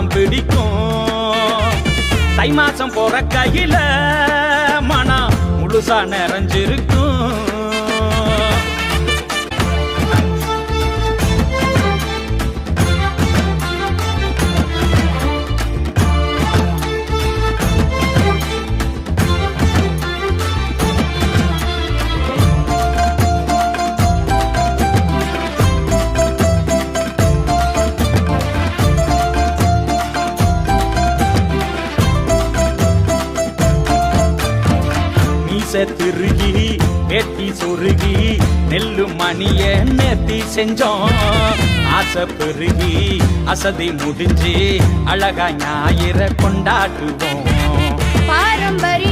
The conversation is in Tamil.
அடம் பிடிக்கும். தை மாசம் போற கையில மனம் முழுசா நிறைஞ்சிருக்கும். திருகி ஏத்தி சொருகி நெல்லு மணிய நேத்தி செஞ்சோம். ஆசை பெருகி அசதி முடிஞ்சு அழகா ஞாயிற கொண்டாடுவோம். பாரம்பரிய